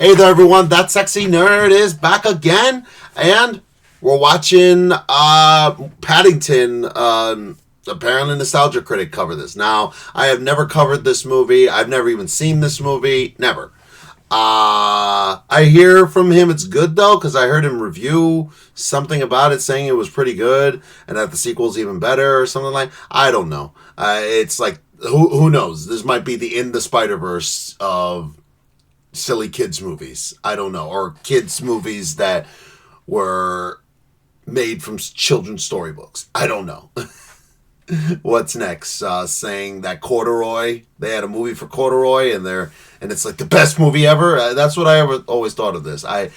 Hey there, everyone. That sexy nerd is back again, and we're watching Paddington. Apparently, Nostalgia Critic cover this. Now, I have never covered this movie. I've never even seen this movie. Never. I hear from him it's good, though, because I heard him review something about it, saying it was pretty good, and that the sequel's even better, or something like. I don't know. It's like, who knows? This might be the In the Spider-Verse of silly kids movies. I don't know. Or kids movies that were made from children's storybooks. I don't know. What's next? Saying that Corduroy, they had a movie for Corduroy and it's like the best movie ever. That's what I always thought of this. I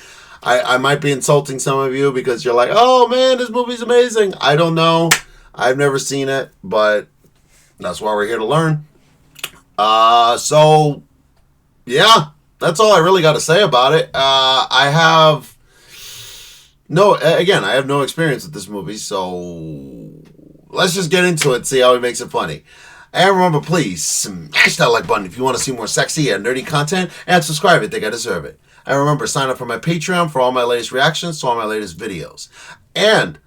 might be insulting some of you because you're like, oh man, this movie's amazing. I don't know. I've never seen it, but that's why we're here to learn. So yeah. That's all I really got to say about it. I have no experience with this movie, so let's just get into it, see how he makes it funny. And remember, please, smash that like button if you want to see more sexy and nerdy content, and subscribe if you think I deserve it. And remember, sign up for my Patreon for all my latest reactions to all my latest videos. And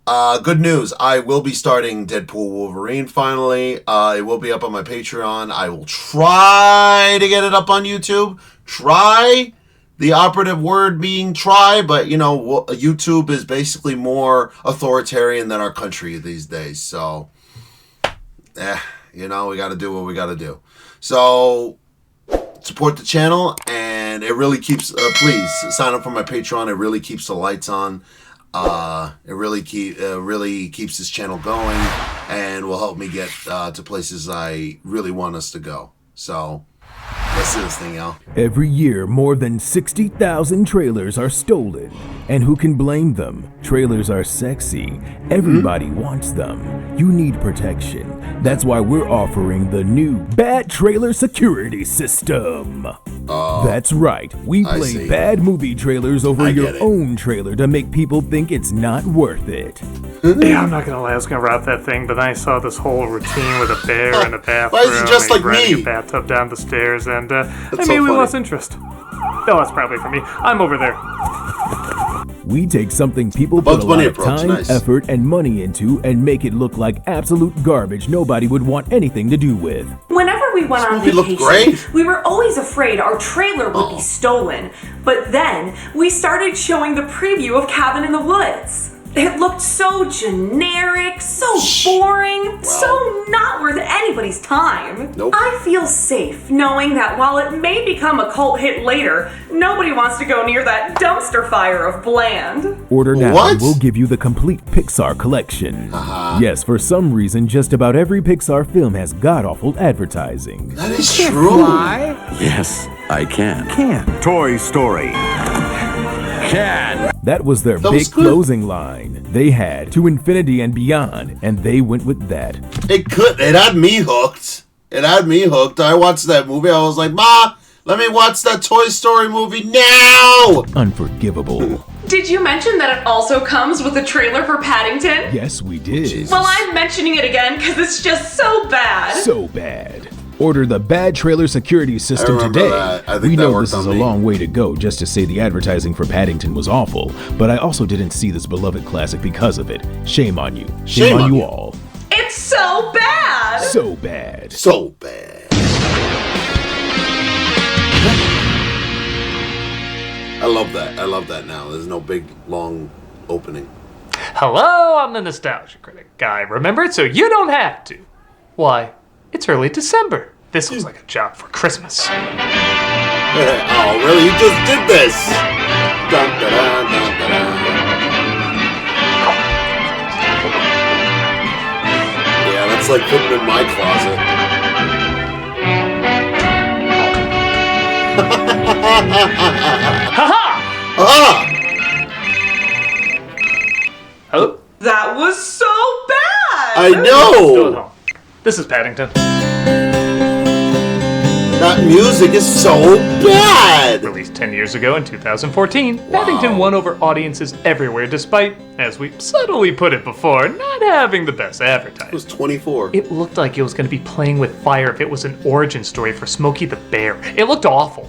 good news, I will be starting Deadpool Wolverine finally. It will be up on my Patreon. I will try to get it up on YouTube. Try, the operative word being try, but you know, YouTube is basically more authoritarian than our country these days. So, we got to do what we got to do. So, support the channel, and it really keeps, please sign up for my Patreon. It really keeps the lights on. It really keeps this channel going and will help me get to places I really want us to go. So let's do this thing, y'all. Every year, more than 60,000 trailers are stolen. And who can blame them? Trailers are sexy. Everybody wants them. You need protection. That's why we're offering the new Bad Trailer Security System. That's right. We play bad movie trailers over your own trailer to make people think it's not worth it. Yeah, I'm not gonna lie, I was gonna wrap that thing, but then I saw this whole routine with a bear in a bathroom. Why is he just like me? A bathtub down the stairs, and maybe we lost interest. No, that's probably for me. I'm over there. We take something people put a lot of time, effort, and money into and make it look like absolute garbage nobody would want anything to do with. Whenever we went on vacation, we were always afraid our trailer would be stolen. But then, we started showing the preview of Cabin in the Woods. It looked so generic, so boring, so not worth anybody's time. Nope. I feel safe knowing that while it may become a cult hit later, nobody wants to go near that dumpster fire of bland. Order now and we'll give you the complete Pixar collection. Yes, for some reason, just about every Pixar film has god-awful advertising. That is true. Yes, I can. Toy Story. Can. That was their big closing line. They had To Infinity and Beyond, and they went with that. It had me hooked. I watched that movie. I was like, Ma, let me watch that Toy Story movie now. Unforgivable. Did you mention that it also comes with a trailer for Paddington? Yes, we did. Jesus. Well, I'm mentioning it again because it's just so bad. So bad. Order the Bad Trailer Security System today. We know this is a long way to go just to say the advertising for Paddington was awful, but I also didn't see this beloved classic because of it. Shame on you. Shame on you all. It's so bad. So bad. So bad. I love that now. There's no big, long opening. Hello, I'm the Nostalgia Critic guy. Remember it so you don't have to. Why? It's early December. This looks like a job for Christmas. Oh, really? You just did this! Dun, dun, dun, dun, dun. Yeah, that's like putting in my closet. Ha-ha! Oh? That was so bad! I know! Go home. This is Paddington. That music is so bad! Released 10 years ago in 2014, Paddington won over audiences everywhere despite, as we subtly put it before, not having the best advertising. It was 24. It looked like it was going to be playing with fire if it was an origin story for Smokey the Bear. It looked awful.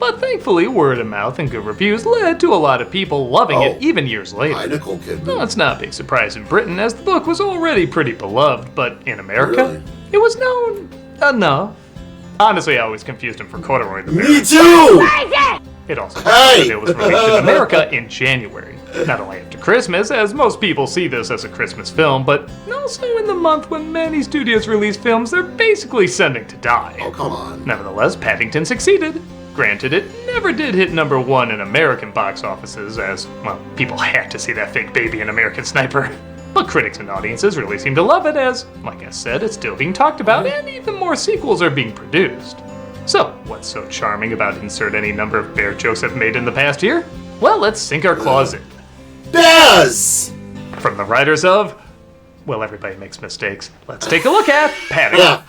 but thankfully word of mouth and good reviews led to a lot of people loving it even years later. Hi, Nicole Kidman. No, it's not a big surprise in Britain, as the book was already pretty beloved, but in America, it was known enough. Honestly, I always confused him for Corduroy the Bear. Me too! It also that it was released in America in January. Not only after Christmas, as most people see this as a Christmas film, but also in the month when many studios release films they're basically sending to die. Oh, come on. Nevertheless, Paddington succeeded. Granted, it never did hit #1 in American box offices, as, well, people had to see that fake baby in American Sniper. But critics and audiences really seem to love it as, like I said, it's still being talked about and even more sequels are being produced. So, what's so charming about insert any number of bear jokes I've made in the past year? Well, let's sink our claws in. Bears! From the writers of, well, everybody makes mistakes. Let's take a look at Paddington.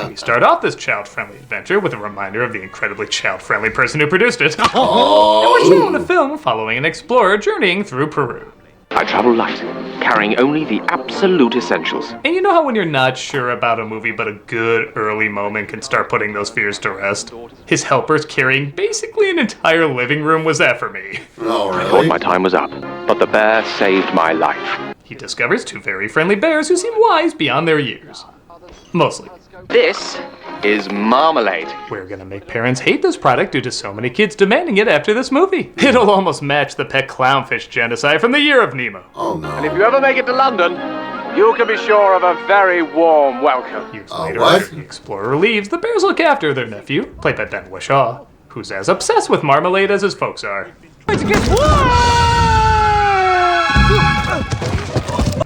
We start off this child-friendly adventure with a reminder of the incredibly child-friendly person who produced it. And we're shown a film following an explorer journeying through Peru. I travel light, carrying only the absolute essentials. And you know how when you're not sure about a movie but a good early moment can start putting those fears to rest? His helpers carrying basically an entire living room was that for me. Oh, really? I thought my time was up, but the bear saved my life. He discovers 2 very friendly bears who seem wise beyond their years. Mostly. This is marmalade. We're gonna make parents hate this product due to so many kids demanding it after this movie. It'll almost match the pet clownfish genocide from the Year of Nemo. Oh, no. And if you ever make it to London, you can be sure of a very warm welcome. Years later, after the explorer leaves, the bears look after their nephew, played by Ben Whishaw, who's as obsessed with marmalade as his folks are.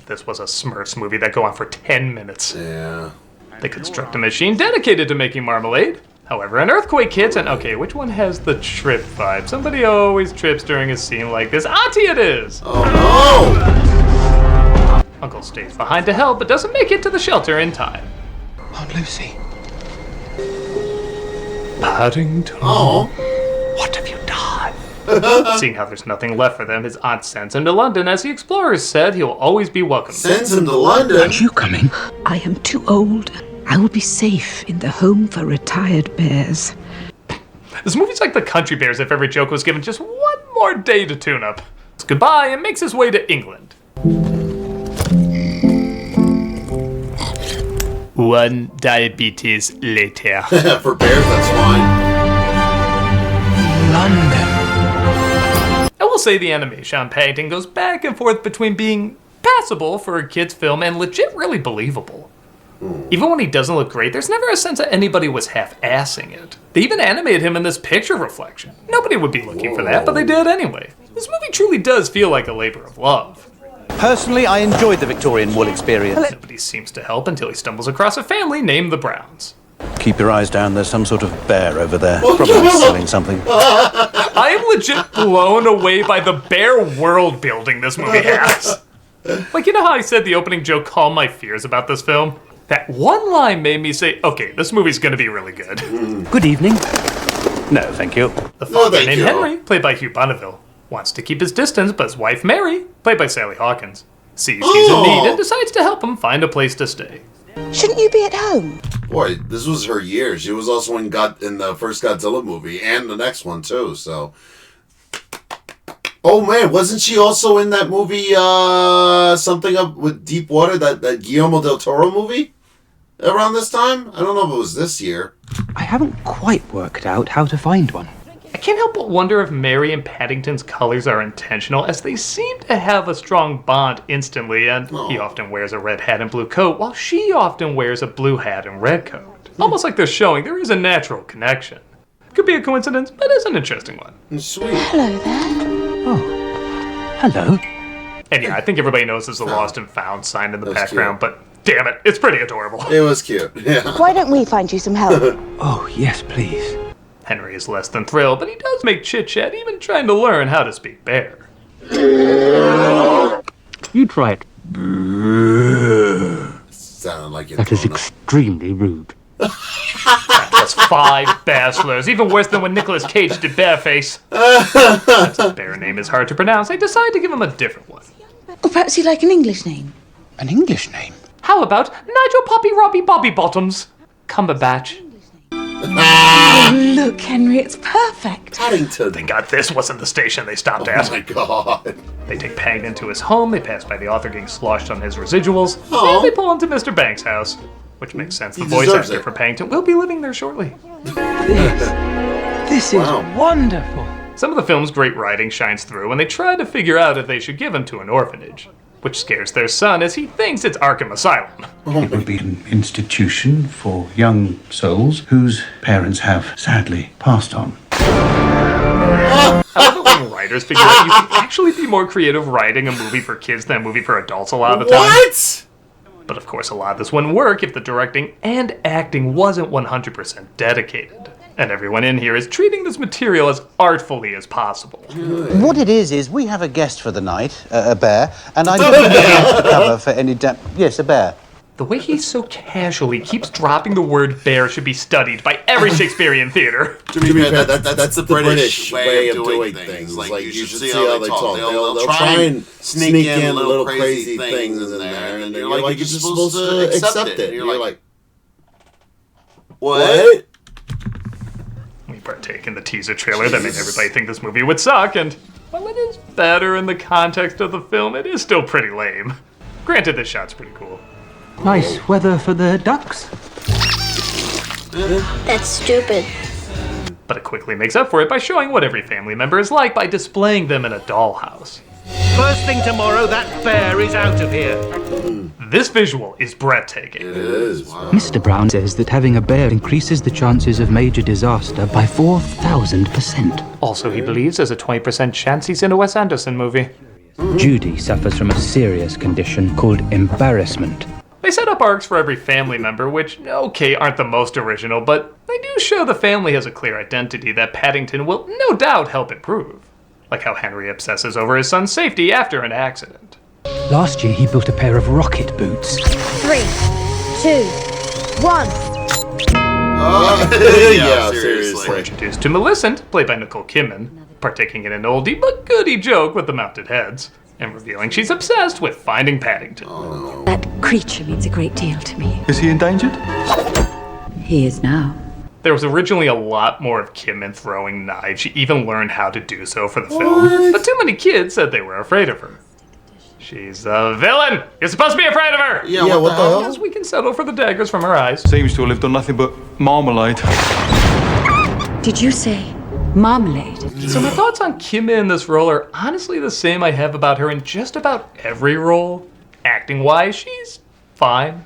This was a Smurfs movie that go on for 10 minutes. Yeah. They construct a machine dedicated to making marmalade. However, an earthquake hits and, okay, which one has the trip vibe? Somebody always trips during a scene like this. Auntie it is! Oh, no! Uncle stays behind to help, but doesn't make it to the shelter in time. Aunt Lucy. Paddington. Oh. What have you done? Seeing how there's nothing left for them, his aunt sends him to London. As the explorers said, he'll always be welcome. Sends him to London? Aren't you coming? I am too old. I will be safe in the home for retired bears. This movie's like the Country Bears if every joke was given just one more day to tune up. It's goodbye and makes his way to England. One diabetes later. For bears, that's fine. London. I will say the animation on Paddington goes back and forth between being passable for a kid's film and legit really believable. Even when he doesn't look great, there's never a sense that anybody was half-assing it. They even animated him in this picture reflection. Nobody would be looking for that, but they did anyway. This movie truly does feel like a labor of love. Personally, I enjoyed the Victorian wool experience. Nobody seems to help until he stumbles across a family named the Browns. Keep your eyes down, there's some sort of bear over there. Probably selling something. I am legit blown away by the bear world building this movie has. Like, you know how I said the opening joke calmed my fears about this film? That one line made me say, okay, this movie's gonna be really good. Good evening. No, thank you. The father named Henry, played by Hugh Bonneville, wants to keep his distance, but his wife Mary, played by Sally Hawkins, sees he's in need and decides to help him find a place to stay. Shouldn't you be at home? Boy, this was her year. She was also in the first Godzilla movie and the next one too. So, oh man, wasn't she also in that movie? Something up with Deep Water, that Guillermo del Toro movie around this time. I don't know if it was this year. I haven't quite worked out how to find one. I can't help but wonder if Mary and Paddington's colors are intentional, as they seem to have a strong bond instantly, and he often wears a red hat and blue coat, while she often wears a blue hat and red coat. Almost like they're showing there is a natural connection. Could be a coincidence, but it's an interesting one. Sweet. Hello there. Oh, hello. And yeah, I think everybody knows there's a lost and found sign in the background, but damn it, it's pretty adorable. It was cute, yeah. Why don't we find you some help? Oh, yes, please. Henry is less than thrilled, but he does make chit-chat, even trying to learn how to speak bear. You try it. Sounded like you're That is extremely rude. That's 5 bear slurs, even worse than when Nicolas Cage did Bearface. Since his bear name is hard to pronounce, I decided to give him a different one. Or perhaps you'd like an English name? An English name? How about Nigel Poppy Robbie Bobby Bottoms? Cumberbatch. Oh, look, Henry, it's perfect. Paddington. Thank God this wasn't the station they stopped at. Oh my god. They take Paddington to his home, they pass by the author getting sloshed on his residuals, Aw. and they pull into Mr. Banks' house. Which makes sense, the He voice deserves actor it. for Paddington will be living there shortly. This is wonderful. Some of the film's great writing shines through when they try to figure out if they should give him to an orphanage, which scares their son as he thinks it's Arkham Asylum. It would be an institution for young souls whose parents have sadly passed on. I love it when writers figure out you can actually be more creative writing a movie for kids than a movie for adults a lot of the time. What? But of course, a lot of this wouldn't work if the directing and acting wasn't 100% dedicated. And everyone in here is treating this material as artfully as possible. What it is we have a guest for the night, a bear, and I don't think we to cover for any Yes, a bear. The way he so casually keeps dropping the word bear should be studied by every Shakespearean theater. To be fair, that's the British way of doing things. Like, you should see how they talk. They'll try and sneak in little crazy things in there, and you're like, you're just supposed to accept it. And you're like, what? We partake in the teaser trailer that made everybody think this movie would suck, and while it is better in the context of the film, it is still pretty lame. Granted, this shot's pretty cool. Nice weather for the ducks. That's stupid. But it quickly makes up for it by showing what every family member is like by displaying them in a dollhouse. First thing tomorrow, that bear is out of here. This visual is breathtaking. It is. Wow. Mr. Brown says that having a bear increases the chances of major disaster by 4,000%. Also, he believes there's a 20% chance he's in a Wes Anderson movie. Judy suffers from a serious condition called embarrassment. They set up arcs for every family member, which, okay, aren't the most original, but they do show the family has a clear identity that Paddington will no doubt help improve. Like how Henry obsesses over his son's safety after an accident. Last year he built a pair of rocket boots. 3, 2, 1. Yeah, seriously. We're introduced to Millicent, played by Nicole Kidman, partaking in an oldie but goodie joke with the mounted heads, and revealing she's obsessed with finding Paddington. That creature means a great deal to me. Is he endangered? He is now. There was originally a lot more of Kidman throwing knives. She even learned how to do so for the film, but too many kids said they were afraid of her. She's a villain! You're supposed to be afraid of her! Yeah, what the hell? Yes, we can settle for the daggers from her eyes. Seems to have lived on nothing but marmalade. Did you say marmalade? So my thoughts on Kidman in this role are honestly the same I have about her in just about every role. Acting-wise, she's fine.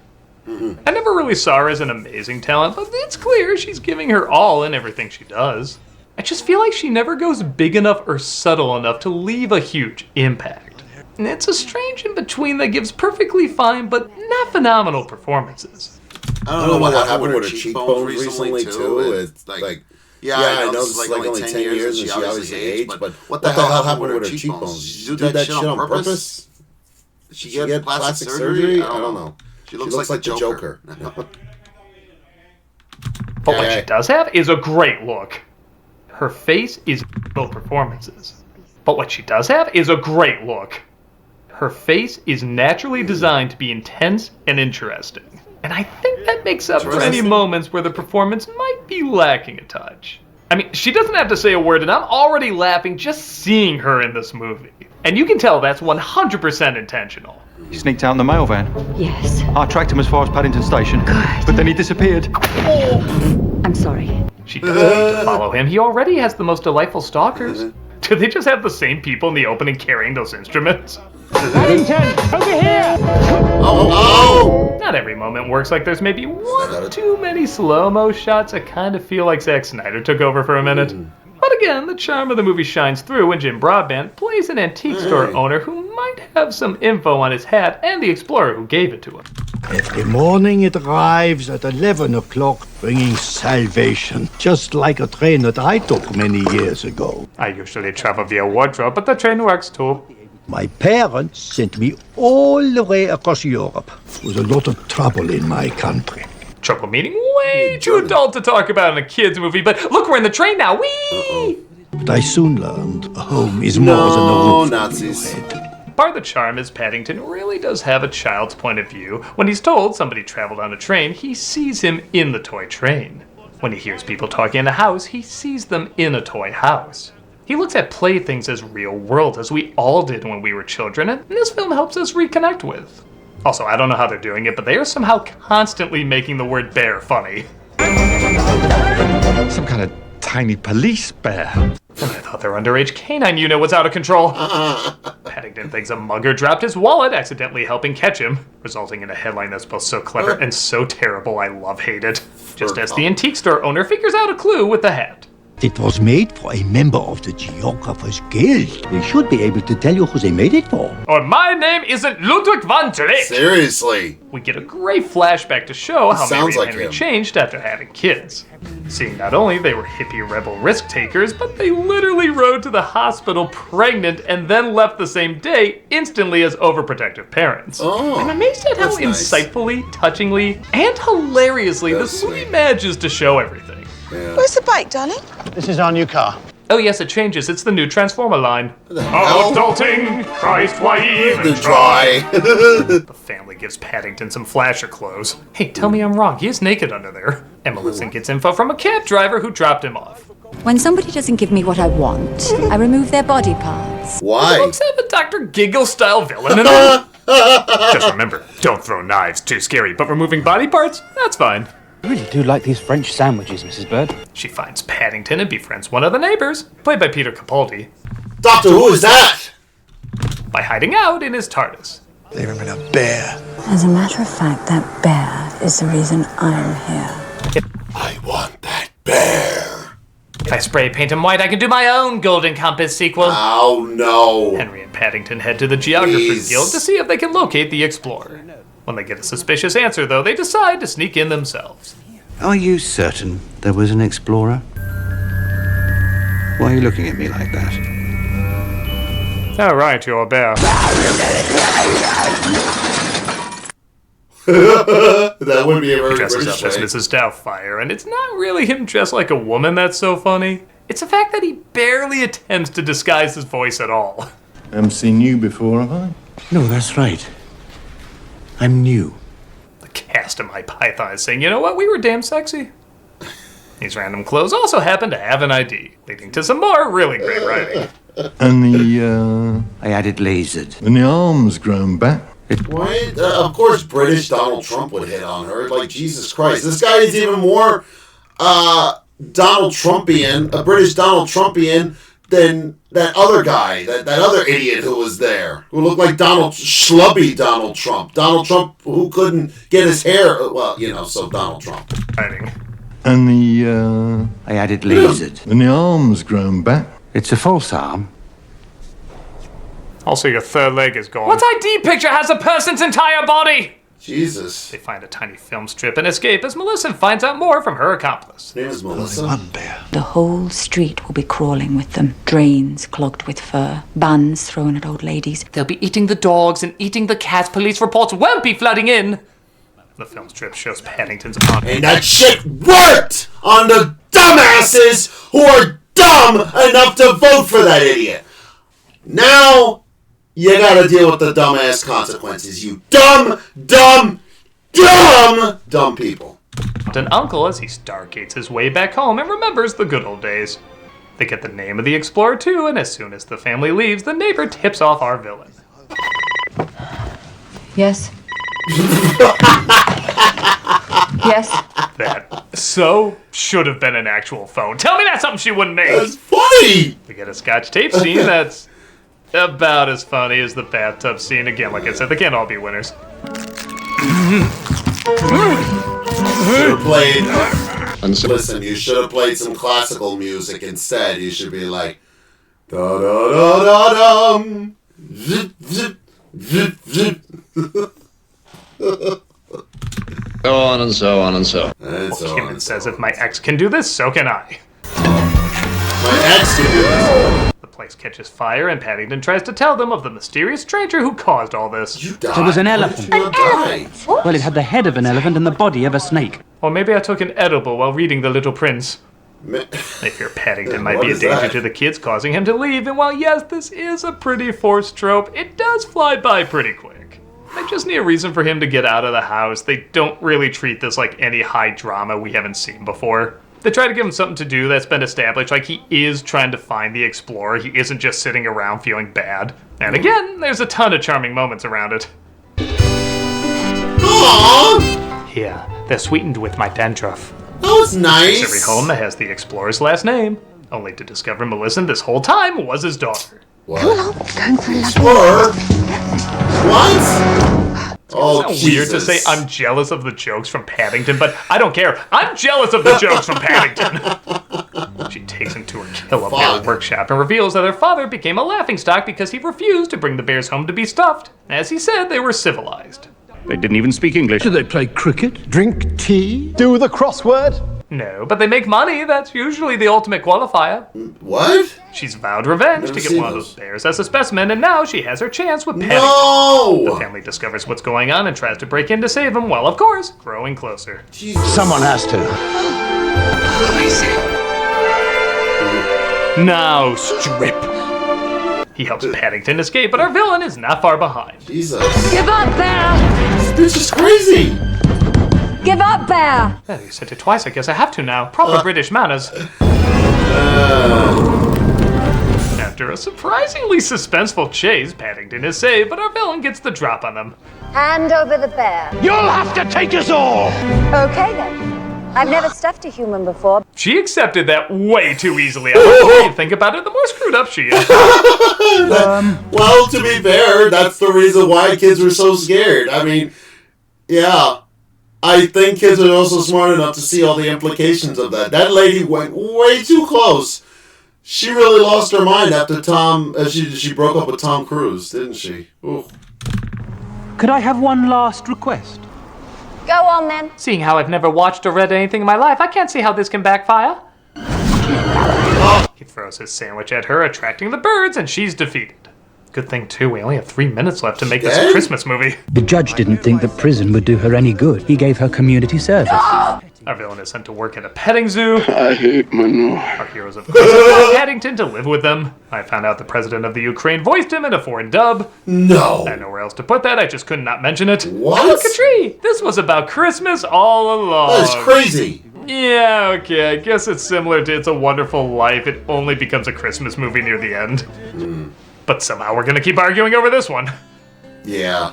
I never really saw her as an amazing talent, but it's clear she's giving her all in everything she does. I just feel like she never goes big enough or subtle enough to leave a huge impact. And it's a strange in-between that gives perfectly fine but not phenomenal performances. I don't know what happened with her cheekbones recently, too. It's like, yeah, I know this is like only 10 years and she obviously aged, but what the hell happened with her cheekbones? Did you do that shit on purpose? Did she get plastic surgery? I don't know. She looks like the Joker. But what she does have is a great look. Her face is no performances. But what she does have is a great look. Her face is naturally designed to be intense and interesting. And I think that makes up for any moments where the performance might be lacking a touch. I mean, she doesn't have to say a word, and I'm already laughing just seeing her in this movie. And you can tell that's 100% intentional. He sneaked out in the mail van. Yes. I tracked him as far as Paddington Station. Good. But then he disappeared. I'm sorry. She doesn't need to follow him. He already has the most delightful stalkers. Do they just have the same people in the opening carrying those instruments? Paddington, over here! Oh! Not every moment works. Like there's maybe one too many slow-mo shots. I kind of feel like Zack Snyder took over for a minute. But again, the charm of the movie shines through when Jim Broadbent plays an antique store owner who might have some info on his hat and the explorer who gave it to him. Every morning it arrives at 11 o'clock, bringing salvation, just like a train that I took many years ago. I usually travel via wardrobe, but the train works too. My parents sent me all the way across Europe. There was a lot of trouble in my country. Trouble meaning way too adult to talk about in a kid's movie, but look, we're in the train now, whee! But I soon learned a home is more than a roof Nazis. over your head. Part of the charm is Paddington really does have a child's point of view. When he's told somebody traveled on a train, he sees him in the toy train. When he hears people talking in a house, he sees them in a toy house. He looks at playthings as real world, as we all did when we were children, and this film helps us reconnect with. Also, I don't know how they're doing it, but they are somehow constantly making the word bear funny. Some kind of tiny police bear. And I thought their underage canine unit was out of control. Paddington thinks a mugger dropped his wallet, accidentally helping catch him, resulting in a headline that's both so clever and so terrible I hate it. Just as the antique store owner figures out a clue with the hat. It was made for a member of the Geographer's Guild. They should be able to tell you who they made it for. Or my name isn't Ludwig van Drake. Seriously. We get a great flashback to show how Mary and like Henry him. changed after having kids. Seeing not only they were hippie rebel risk takers, but they literally rode to the hospital pregnant and then left the same day instantly as overprotective parents. Oh, I'm amazed at how insightfully, touchingly, and hilariously this movie manages to show everything. Yeah. Where's the bike, darling? This is our new car. Oh yes, it changes. It's the new Transformer line. hell? Adulting! Christ, why even try? The family gives Paddington some flasher clothes. Hey, tell me I'm wrong. He is naked under there. And Millicent gets info from a cab driver who dropped him off. When somebody doesn't give me what I want, I remove their body parts. Why? Let's have a Dr. Giggle-style villain in there. Just remember, don't throw knives. Too scary. But removing body parts? That's fine. I really do like these French sandwiches, Mrs. Bird. She finds Paddington and befriends one of the neighbors, played by Peter Capaldi, Doctor, who is that? by hiding out in his TARDIS. Leave him in a bear. As a matter of fact, that bear is the reason I'm here. I want that bear. If I spray paint him white, I can do my own Golden Compass sequel. Oh, no. Henry and Paddington head to the Geographer's Guild to see if they can locate the Explorer. When they get a suspicious answer, though, they decide to sneak in themselves. Are you certain there was an explorer? Why are you looking at me like that? All right, you're a bear. That would be a very He dresses British up as way. Mrs. Doubtfire, and it's not really him dressed like a woman that's so funny. It's the fact that he barely attempts to disguise his voice at all. Haven't seen you before, have I? No, that's right. I'm new. The cast of My Python is saying, you know what, we were damn sexy. These random clothes also happen to have an ID, leading to some more really great writing. And the, I added lasered. and the arm's grown back. Why? Of course, British Donald Trump would hit on her. Like, Jesus Christ. This guy is even more Donald Trumpian, a British Donald Trumpian, than that other guy, that other idiot who was there, who looked like schlubby Donald Trump. Donald Trump who couldn't get his hair, well, you know, so Donald Trump. Writing. And the, I added lasered. and the arm's grown back. It's a false arm. Also, your third leg is gone. What ID picture has a person's entire body? Jesus. They find a tiny film strip and escape as Melissa finds out more from her accomplice. His name is Melissa. One bear. The whole street will be crawling with them. Drains clogged with fur. Bans thrown at old ladies. They'll be eating the dogs and eating the cats. Police reports won't be flooding in. The film strip shows Paddington's apartment. And that shit worked on the dumbasses who are dumb enough to vote for that idiot. Now, you gotta deal with the dumbass consequences, you dumb people. An uncle as he stargates his way back home and remembers the good old days. They get the name of the explorer too, and as soon as the family leaves, the neighbor tips off our villain. Yes? Yes? That so should have been an actual phone. Tell me that's something she wouldn't make. That's funny. We get a Scotch tape scene that's about as funny as the bathtub scene. Again, like I said, they can't all be winners. Should have played. Listen, you should have played some classical music instead. You should be like, da da da da dum, zip zip zip zip. So on and so on and so. And so on Kim and so says, if my ex can do this, so can I. My ex can do this. The place catches fire, and Paddington tries to tell them of the mysterious stranger who caused all this. You died. There was an Why did elephant. you not die? Well, it had the head of an elephant and the body of a snake. Or maybe I took an edible while reading The Little Prince. Ma- They fear Paddington might What be a is danger that? to the kids, causing him to leave, and while yes, this is a pretty forced trope, it does fly by pretty quick. They just need a reason for him to get out of the house. They don't really treat this like any high drama we haven't seen before. They try to give him something to do that's been established, like he is trying to find the explorer. He isn't just sitting around feeling bad. And again, there's a ton of charming moments around it. Aww! Yeah, they're sweetened with my dandruff. Oh, it's nice. Every home that has the explorer's last name, only to discover Millicent this whole time was his daughter. What? Explorer? What? Oh, it's weird to say I'm jealous of the jokes from Paddington, but I don't care. I'm jealous of the jokes from Paddington. She takes him to her kill-a-bear workshop and reveals that her father became a laughingstock because he refused to bring the bears home to be stuffed. As he said, they were civilized. They didn't even speak English. Do they play cricket? Drink tea? Do the crossword? No, but they make money. That's usually the ultimate qualifier. What? She's vowed revenge to get one of those bears as a specimen, and now she has her chance with Paddington. No! The family discovers what's going on and tries to break in to save him, while, of course, growing closer. Jesus. Someone has to. Now strip. He helps Paddington escape, but our villain is not far behind. Jesus. Give up, Bear! This is crazy. Give up, Bear! Oh, you said it twice, I guess I have to now. Proper British manners. After a surprisingly suspenseful chase, Paddington is saved, but our villain gets the drop on them. Hand over the bear. You'll have to take us all! Okay, then. I've never stuffed a human before. She accepted that way too easily. The more you think about it, the more screwed up she is. Well, to be fair, that's the reason why kids were so scared. I mean, yeah. I think kids are also smart enough to see all the implications of that. That lady went way too close. She really lost her mind after she broke up with Tom Cruise, didn't she? Ooh. Could I have one last request? Go on, then. Seeing how I've never watched or read anything in my life, I can't see how this can backfire. He throws his sandwich at her, attracting the birds, and she's defeated. Good thing, too, we only have 3 minutes left to make this a Christmas movie. The judge didn't think that prison would do her any good. He gave her community service. Our villain is sent to work at a petting zoo. I hate manure. Our heroes, of course, have Paddington to live with them. I found out the president of the Ukraine voiced him in a foreign dub. No. I had nowhere else to put that, I just could not mention it. What? Look, a tree! This was about Christmas all along. That's crazy. Yeah, okay, I guess it's similar to It's a Wonderful Life. It only becomes a Christmas movie near the end. But somehow we're gonna keep arguing over this one. Yeah.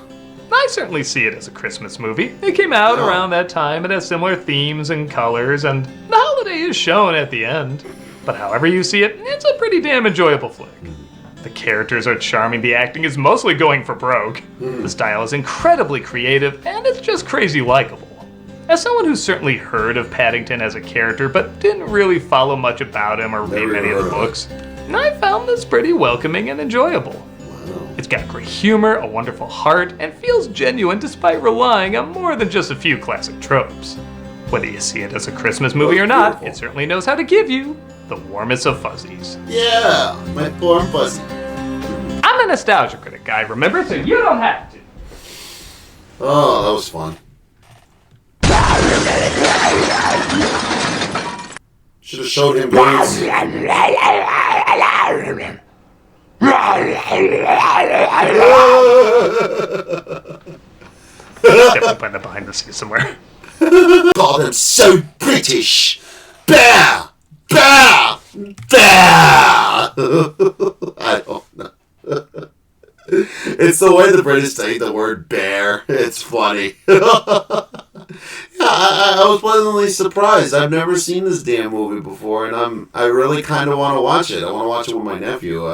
I certainly see it as a Christmas movie. It came out around that time, it has similar themes and colors, and the holiday is shown at the end. But however you see it, it's a pretty damn enjoyable flick. The characters are charming, the acting is mostly going for broke. The style is incredibly creative, and it's just crazy likable. As someone who's certainly heard of Paddington as a character, but didn't really follow much about him or read many of the books, I found this pretty welcoming and enjoyable. It's got great humor, a wonderful heart, and feels genuine despite relying on more than just a few classic tropes. Whether you see it as a Christmas movie or not, it certainly knows how to give you the warmest of fuzzies. Yeah, my warm fuzzy. I'm a nostalgia critic guy, remember? So you don't have to. Oh, that was fun. Should have showed him games. Definitely find that behind the scenes somewhere. Call them so British. Bear! Bear! Bear! I don't know. It's the way the British say the word bear. It's funny. Yeah, I was pleasantly surprised. I've never seen this damn movie before, and I really kind of want to watch it. I want to watch it with my nephew.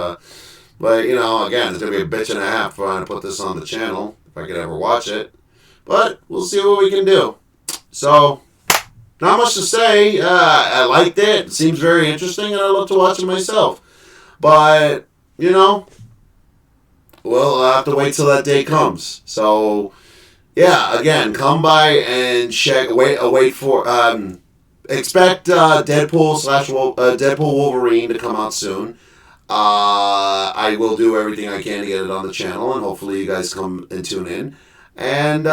But, you know, again, it's going to be a bitch and a half trying to put this on the channel, if I could ever watch it. But we'll see what we can do. So, not much to say. I liked it. It seems very interesting, and I'd love to watch it myself. But, you know, we'll have to wait till that day comes. So, yeah, again, come by and check. Wait for. Expect Deadpool Wolverine to come out soon. I will do everything I can to get it on the channel, and hopefully you guys come and tune in. And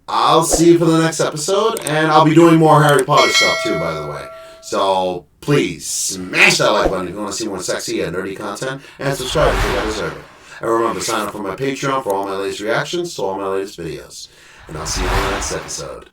I'll see you for the next episode, and I'll be doing more Harry Potter stuff too, by the way. So please smash that like button if you want to see more sexy and nerdy content, and subscribe if you guys deserve it. And remember, sign up for my Patreon for all my latest reactions to all my latest videos. And I'll see you on the next episode.